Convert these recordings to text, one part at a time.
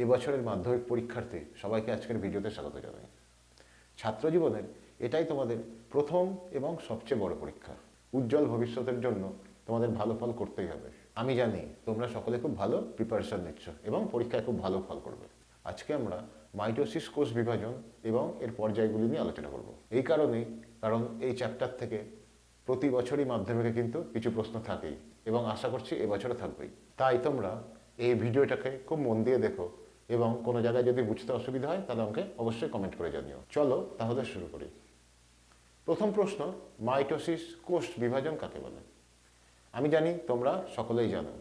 এবছরের মাধ্যমিক পরীক্ষার্থী সবাইকে আজকের ভিডিওতে স্বাগত জানাই। ছাত্র জীবনের এটাই তোমাদের প্রথম এবং সবচেয়ে বড় পরীক্ষা। উজ্জ্বল ভবিষ্যতের জন্য তোমাদের ভালো ফল করতেই হবে। আমি জানি তোমরা সকলে খুব ভালো প্রিপারেশন নিচ্ছ এবং পরীক্ষায় খুব ভালো ফল করবে। আজকে আমরা মাইটোসিস কোষ বিভাজন এবং এর পর্যায়গুলি নিয়ে আলোচনা করব। কারণ এই চ্যাপ্টার থেকে প্রতি বছরই মাধ্যমিকে কিন্তু কিছু প্রশ্ন থাকেই এবং আশা করছি এবছরও থাকবেই। তাই তোমরা এই ভিডিওটাকে খুব মন দিয়ে দেখো এবং কোনো জায়গায় যদি বুঝতে অসুবিধা হয় তাহলে আমাকে অবশ্যই কমেন্ট করে জানিও। চলো তাহলে শুরু করি। প্রথম প্রশ্ন, মাইটোসিস কোষ বিভাজন কাকে বলে? আমি জানি তোমরা সকলেই জানো,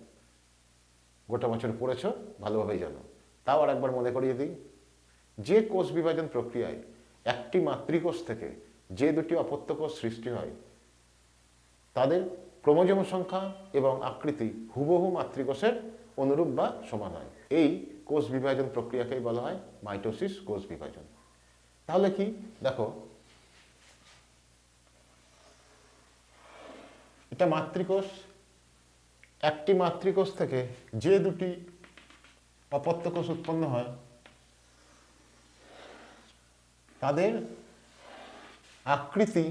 গোটা বছর পড়েছো, ভালোভাবেই জানো। তাও আর একবার মনে করিয়ে দিই, যে কোষ বিভাজন প্রক্রিয়ায় একটি মাতৃকোষ থেকে যে দুটি অপত্য কোষ সৃষ্টি হয় তাদের ক্রোমোজোম সংখ্যা এবং আকৃতি হুবহু মাতৃকোষের অনুরূপ বা সমান হয়। এই কোষ বিভাজন প্রক্রিয়াকেই বলা হয় মাইটোসিস কোষ বিভাজন। তাহলে কি দেখো, এটা মাতৃকোষ, একটি মাতৃকোষ থেকে যে দুটি অপত্য কোষ উৎপন্ন হয় তাদের আকৃতি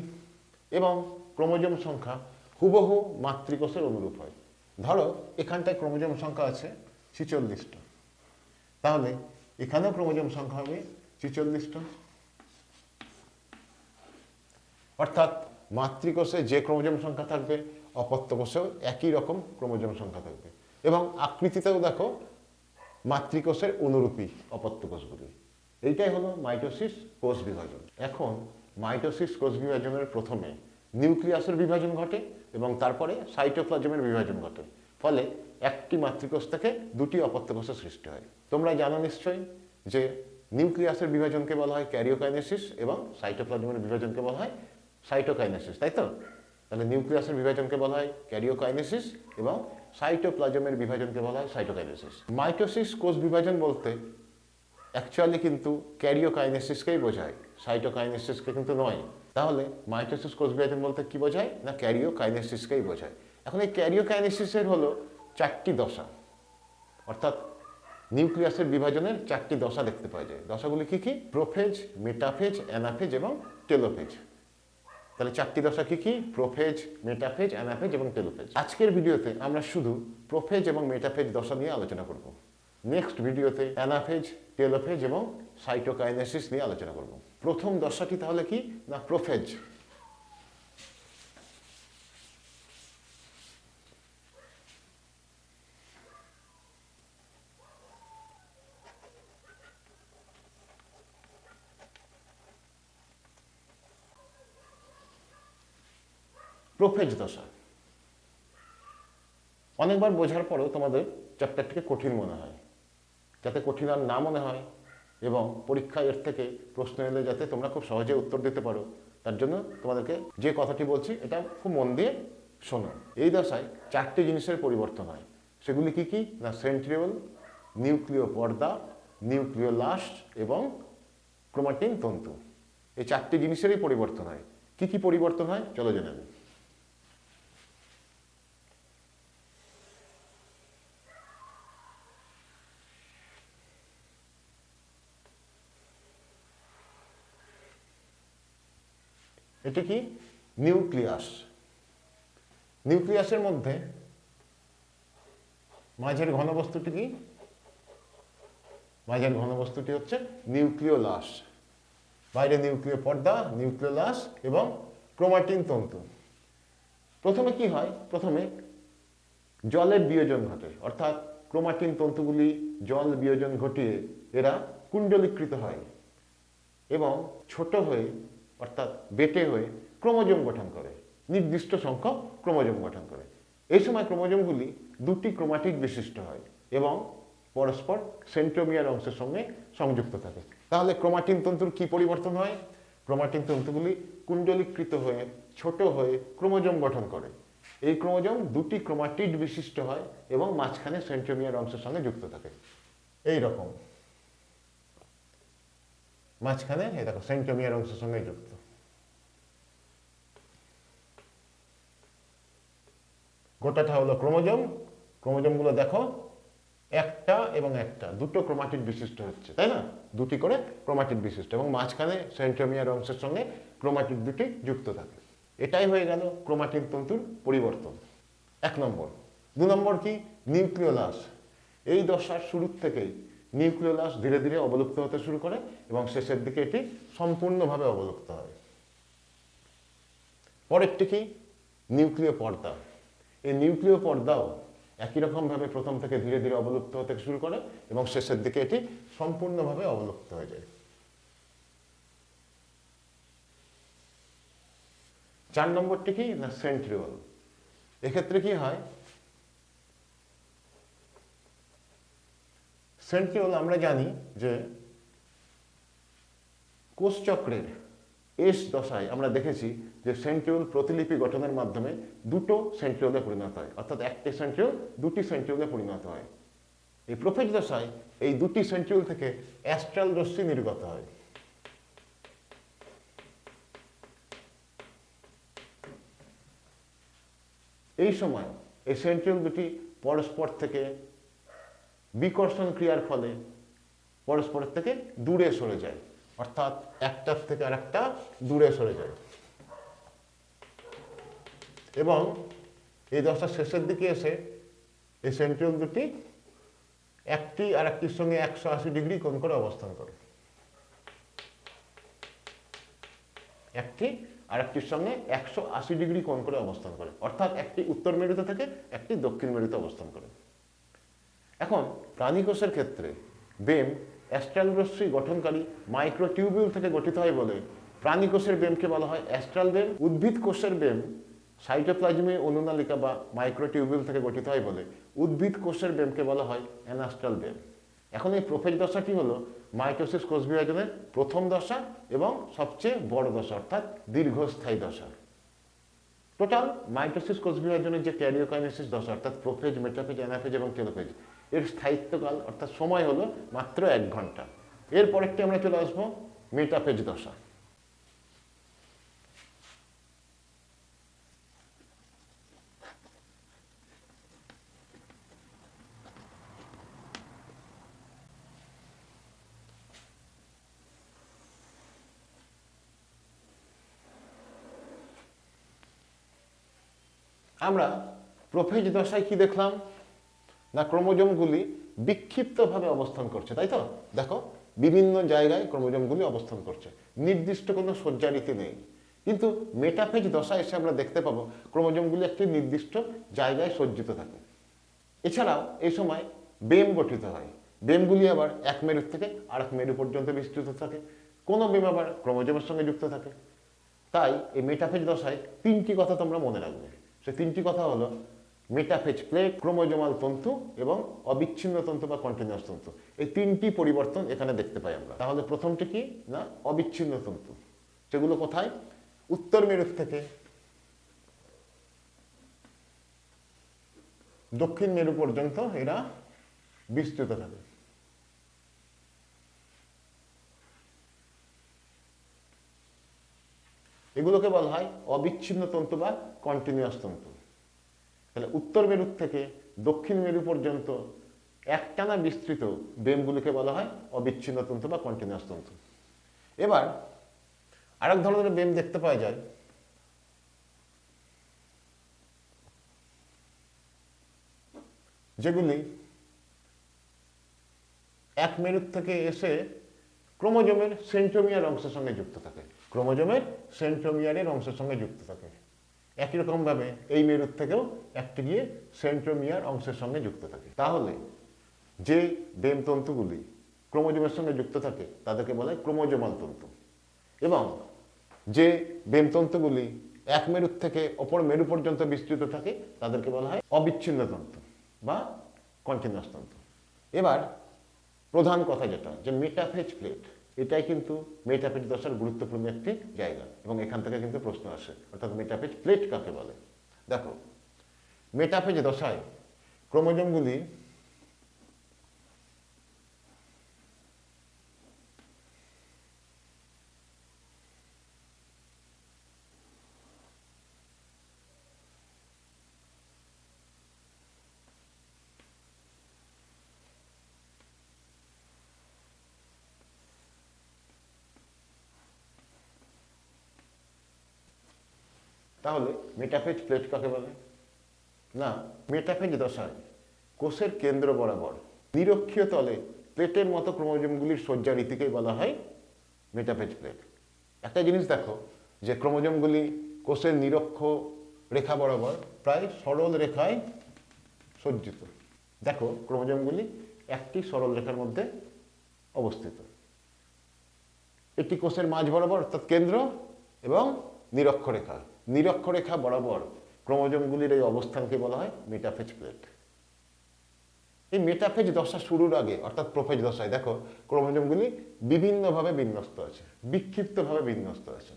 এবং ক্রোমোজোম সংখ্যা হুবহু মাতৃকোষের অনুরূপ হয়। ধরো এখানটায় ক্রোমোজোম সংখ্যা আছে 46টা, তাহলে এখানেও ক্রোমোজোম সংখ্যা হবে 46টা। অর্থাৎ মাতৃকোষে যে ক্রোমোজোম সংখ্যা থাকবে অপত্য কোষেও একই রকম ক্রোমোজোম সংখ্যা থাকবে এবং আকৃতিতেও দেখো মাতৃকোষের অনুরূপী অপত্য কোষগুলি। এইটাই হলো মাইটোসিস কোষ বিভাজন। এখন মাইটোসিস কোষ বিভাজনের প্রথমে নিউক্লিয়াসের বিভাজন ঘটে এবং তারপরে সাইটোপ্লাজমের বিভাজন ঘটে। ফলে একটি মাতৃকোষ থেকে দুটি অপত্য কোষের সৃষ্টি হয়। তোমরা জানো নিশ্চয়ই যে নিউক্লিয়াসের বিভাজনকে বলা হয় ক্যারিওকাইনেসিস এবং সাইটোপ্লাজমের বিভাজনকে বলা হয় সাইটোকাইনেসিস, তাই তো? তাহলে নিউক্লিয়াসের বিভাজনকে বলা হয় ক্যারিওকাইনেসিস এবং সাইটোপ্লাজমের বিভাজনকে বলা হয় সাইটোকাইনেসিস। মাইটোসিস কোষ বিভাজন বলতে অ্যাকচুয়ালি কিন্তু ক্যারিওকাইনেসিসকেই বোঝায়, সাইটোকাইনেসিসকে কিন্তু নয়। তাহলে মাইটোসিস কোষ বিভাজন বলতে কি বোঝায় না, ক্যারিওকাইনেসিসকেই বোঝায়। এখন এই ক্যারিওকাইনেসিসের হলো 4টি দশা, অর্থাৎ নিউক্লিয়াসের বিভাজনের 4টি দশা দেখতে পাওয়া যায়। দশাগুলি কি কি? প্রোফেজ, মেটাফেজ, অ্যানাফেজ এবং টেলোফেজ। তাহলে 4টি দশা কি কি? প্রোফেজ, মেটাফেজ, অ্যানাফেজ এবং টেলোফেজ। আজকের ভিডিওতে আমরা শুধু প্রোফেজ এবং মেটাফেজ দশা নিয়ে আলোচনা করব। নেক্সট ভিডিওতে অ্যানাফেজ, টেলোফেজ এবং সাইটোকাইনেসিস নিয়ে আলোচনা করব। প্রথম দশাটি তাহলে কি না, প্রোফেজ। প্রোফেজ দশা অনেকবার বোঝার পরেও তোমাদের চ্যাপ্টারটিকে কঠিন মনে হয়। যাতে কঠিন আর না মনে হয় এবং পরীক্ষায় এর থেকে প্রশ্ন এলে যাতে তোমরা খুব সহজে উত্তর দিতে পারো, তার জন্য তোমাদেরকে যে কথাটি বলছি এটা খুব মন দিয়ে শোনো। এই দশায় 4টি জিনিসের পরিবর্তন হয়। সেগুলি কি কি না, সেন্ট্রিওল, নিউক্লিয় পর্দা, নিউক্লিওলাস্ট এবং ক্রোমাটিন তন্তু। এই 4টি জিনিসেরই পরিবর্তন হয়। কি কি পরিবর্তন হয় চলো জেনে নিই। এটি কি? নিউক্লিয়াস। নিউক্লিয়াসের মধ্যে মাঝের ঘনবস্তুটি কি? মাঝের ঘনবস্তুটি হচ্ছে নিউক্লিওলাস। বাইরে নিউক্লিয় পর্দা, নিউক্লিওলাস এবং ক্রোমাটিন তন্তু। প্রথমে কি হয়? প্রথমে জলের বিয়োজন ঘটে, অর্থাৎ ক্রোমাটিন তন্তুগুলি জল বিয়োজন ঘটিয়ে এরা কুণ্ডলীকৃত হয় এবং ছোট হয়ে অর্থাৎ বেটে হয়ে ক্রোমোজোম গঠন করে, নির্দিষ্ট সংখ্যক ক্রোমোজোম গঠন করে। এই সময় ক্রোমোজোমগুলি দুটি ক্রোমাটিড বিশিষ্ট হয় এবং পরস্পর সেন্ট্রোমিয়ার অংশের সঙ্গে সংযুক্ত থাকে। তাহলে ক্রোমাটিন তন্তুর কি পরিবর্তন হয়? ক্রোমাটিন তন্তুগুলি কুণ্ডলীকৃত হয়ে ছোট হয়ে ক্রোমোজোম গঠন করে। এই ক্রোমোজোম দুটি ক্রোমাটিড বিশিষ্ট হয় এবং মাঝখানে সেন্ট্রোমিয়ার অংশের সঙ্গে যুক্ত থাকে। এই রকম মাঝখানে এই দেখো সেন্ট্রোমিয়ার অংশের সঙ্গে যুক্ত। গোটাটা হলো ক্রোমোজোম। ক্রোমোজোমগুলো দেখো একটা এবং একটা দুটো ক্রোমাটিড বিশিষ্ট হচ্ছে, তাই না? দুটি করে ক্রোমাটিড বিশিষ্ট, এবং মাঝখানে সেন্ট্রোমিয়ার অংশের সঙ্গে ক্রোমাটিড দুটি যুক্ত থাকে। এটাই হয়ে গেল ক্রোমাটিড তন্তুর পরিবর্তন, 1 নম্বর। 2 নম্বর কি? নিউক্লিওলাস। এই দশার শুরুর থেকেই নিউক্লিওলাস ধীরে ধীরে অবলুপ্ত হতে শুরু করে এবং শেষের দিকে এটি সম্পূর্ণভাবে অবলুপ্ত হয়। পরেরটি কি? নিউক্লিয় পর্দা। এই নিউক্লিয় পর্দাও একই রকমভাবে প্রথম থেকে ধীরে ধীরে অবলুপ্ত হতে শুরু করে এবং শেষের দিকে এটি সম্পূর্ণভাবে অবলুপ্ত হয়ে যায়। 4 নম্বরটি কি না? সেন্ট্রিওল। এক্ষেত্রে কি হয়? সেন্ট্রিওল আমরা জানি যে কোষচক্রের এস দশায় আমরা দেখেছি যে সেন্ট্রিওল প্রতিলিপি গঠনের মাধ্যমে দুটো সেন্ট্রিওলে পরিণত হয়, অর্থাৎ একটি সেন্ট্রিওল দুটি সেন্ট্রিওলে পরিণত হয়। এই প্রোফেজ দশায় এই দুটি সেন্ট্রিওল থেকে অ্যাস্ট্রাল রশ্মি নির্গত হয়। এই সময় এই সেন্ট্রিওল দুটি পরস্পর থেকে বিকর্ষণ ক্রিয়ার ফলে পরস্পরের থেকে দূরে সরে যায়, অর্থাৎ একটার থেকে আরেকটা দূরে সরে যায়, এবং এই দশার শেষের দিকে এসে এই সেন্ট্রিওল দুটি একটি আর একটির সঙ্গে 180 ডিগ্রি কোণ করে অবস্থান করে। একটি আর একটির সঙ্গে 180 ডিগ্রি কোণ করে অবস্থান করে, অর্থাৎ একটি উত্তর মেরুতে থেকে একটি দক্ষিণ মেরুতে অবস্থান করে। এখন প্রাণীকোষের ক্ষেত্রে বেম অ্যাস্ট্রাল রশ্মি গঠনকারী মাইক্রোটিউবিউল থেকে গঠিত হয় বলে প্রাণীকোষের বেমকে বলা হয় অ্যাস্ট্রাল বেম। উদ্ভিদ কোষের বেম সাইটোপ্লাজমে অনুনালিকা বা মাইক্রোটিউবিউল থেকে গঠিত হয় বলে উদ্ভিদ কোষের বেমকে বলা হয় অ্যানাস্ট্রাল বেম। এখন এই প্রোফেজ দশাটি হলো মাইটোসিস কোষ বিভাজনের প্রথম দশা এবং সবচেয়ে বড় দশা, অর্থাৎ দীর্ঘস্থায়ী দশা। টোটাল মাইটোসিস কোষ বিভাজনের যে ক্যারিওকাইনেসিস দশা, অর্থাৎ প্রোফেজ, মেটাফেজ, অ্যানাফেজ এবং টেলোফেজ, এর স্থায়িত্বকাল অর্থাৎ সময় হলো মাত্র 1 ঘন্টা। এর পরেরটি আমরা চলে আসবো মেটাফেজ দশা। আমরা প্রোফেজ দশায় কি দেখলাম না? ক্রোমোজোমগুলি বিক্ষিপ্তভাবে অবস্থান করছে, তাই তো? দেখো, বিভিন্ন জায়গায় ক্রোমোজোমগুলি অবস্থান করছে, নির্দিষ্ট কোনো সজ্জারীতি নেই। কিন্তু মেটাফেজ দশায় এসে আমরা দেখতে পাবো ক্রোমোজোমগুলি একটি নির্দিষ্ট জায়গায় সজ্জিত থাকে। এছাড়াও এই সময় বেম গঠিত হয়। বেমগুলি আবার এক মেরু থেকে আরেক মেরু পর্যন্ত বিস্তৃত থাকে, কোনো বেম আবার ক্রোমোজোমের সঙ্গে যুক্ত থাকে। তাই এই মেটাফেজ দশায় 3টি কথা তোমরা মনে রাখবে। সে 3টি কথা হলো মেটাফেজ প্লেট, ক্রোমোজোমাল তন্তু এবং অবিচ্ছিন্ন তন্তু বা কন্টিনিউয়াস তন্তু। এই 3টি পরিবর্তন এখানে দেখতে পাই আমরা। তাহলে প্রথমটি কি না? অবিচ্ছিন্ন তন্তু। সেগুলো কোথায়? উত্তর মেরু থেকে দক্ষিণ মেরু পর্যন্ত এরা বিস্তৃত থাকে। এগুলোকে বলা হয় অবিচ্ছিন্ন তন্তু বা কন্টিনিউয়াস তন্তু। তাহলে উত্তর মেরু থেকে দক্ষিণ মেরু পর্যন্ত একটানা বিস্তৃত বেমগুলিকে বলা হয় অবিচ্ছিন্ন তন্তু বা কন্টিনিউয়াস তন্তু। এবার আরেক ধরনের বেম দেখতে পাওয়া যায়, যেগুলি এক মেরু থেকে এসে ক্রোমোজোমের সেন্ট্রোমিয়ার অংশের সঙ্গে যুক্ত থাকে। ক্রোমোজোমের সেন্ট্রোমিয়ারের অংশের সঙ্গে যুক্ত থাকে। একই রকমভাবে এই মেরুর থেকেও একটি গিয়ে সেন্ট্রোমিয়ার অংশের সঙ্গে যুক্ত থাকে। তাহলে যে বেম তন্তুগুলি ক্রোমোজোমের সঙ্গে যুক্ত থাকে তাদেরকে বলা হয় ক্রোমোজোমাল তন্তু, এবং যে বেম তন্তুগুলি এক মেরু থেকে অপর মেরু পর্যন্ত বিস্তৃত থাকে তাদেরকে বলা হয় অবিচ্ছিন্ন তন্তু বা কন্টিনিউয়াস তন্তু। এবার প্রধান কথা যেটা, যে মেটাফেজ প্লেট, এটাই কিন্তু মেটাফেজ দশার গুরুত্বপূর্ণ একটি জায়গা, এবং এখান থেকে কিন্তু প্রশ্ন আসে, অর্থাৎ মেটাফেজ প্লেট কাকে বলে। দেখো, মেটাফেজ দশায় ক্রোমোজোমগুলি তাহলে মেটাফেজ প্লেট কাকে বলে? না, মেটাফেজ দশায় কোষের কেন্দ্র বরাবর নিরক্ষীয় তলে প্লেটের মতো ক্রোমোজোমগুলির সজ্জা রীতিকেই বলা হয় মেটাফেজ প্লেট। একটা জিনিস দেখো যে ক্রোমোজোমগুলি কোষের নিরক্ষ রেখা বরাবর প্রায় সরল রেখায় সজ্জিত। দেখো ক্রোমোজোমগুলি একটি সরল রেখার মধ্যে অবস্থিত। এটি কোষের মাঝ বরাবর অর্থাৎ কেন্দ্র এবং নিরক্ষ রেখা বরাবর ক্রোমোজোমগুলির এই অবস্থানকে বলা হয় মেটাফেজ প্লেট। এই মেটাফেজ দশা শুরুর আগে অর্থাৎ প্রোফেজ দশায় দেখো ক্রোমোজোমগুলি বিভিন্নভাবে বিন্যস্ত আছে, বিক্ষিপ্তভাবে বিন্যস্ত আছে।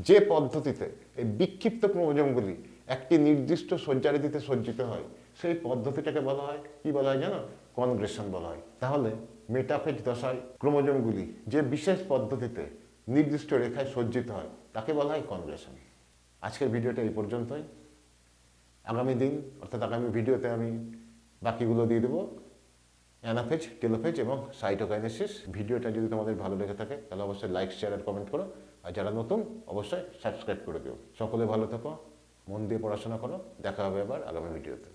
যে পদ্ধতিতে এই বিক্ষিপ্ত ক্রোমোজোমগুলি একটি নির্দিষ্ট সজ্জারীতিতে সজ্জিত হয় সেই পদ্ধতিটাকে বলা হয় কি বলা হয় জানো? কনগ্রেশন বলা হয়। তাহলে মেটাফেজ দশায় ক্রোমোজোমগুলি যে বিশেষ পদ্ধতিতে নির্দিষ্ট রেখায় সজ্জিত হয় তাকে বলা হয় কনগ্রেশন। আজকের ভিডিওটা এই পর্যন্তই। আগামী দিন অর্থাৎ আগামী ভিডিওতে আমি বাকিগুলো দিয়ে দেবো, অ্যানাফেজ, টেলোফেজ এবং সাইটোকাইনেসিস। ভিডিওটা যদি তোমাদের ভালো লেগে থাকে তাহলে অবশ্যই লাইক, শেয়ার আর কমেন্ট করো। আর যারা নতুন অবশ্যই সাবস্ক্রাইব করে দিও। সকলে ভালো থাকো, মন দিয়ে পড়াশোনা করো। দেখা হবে আবার আগামী ভিডিওতে।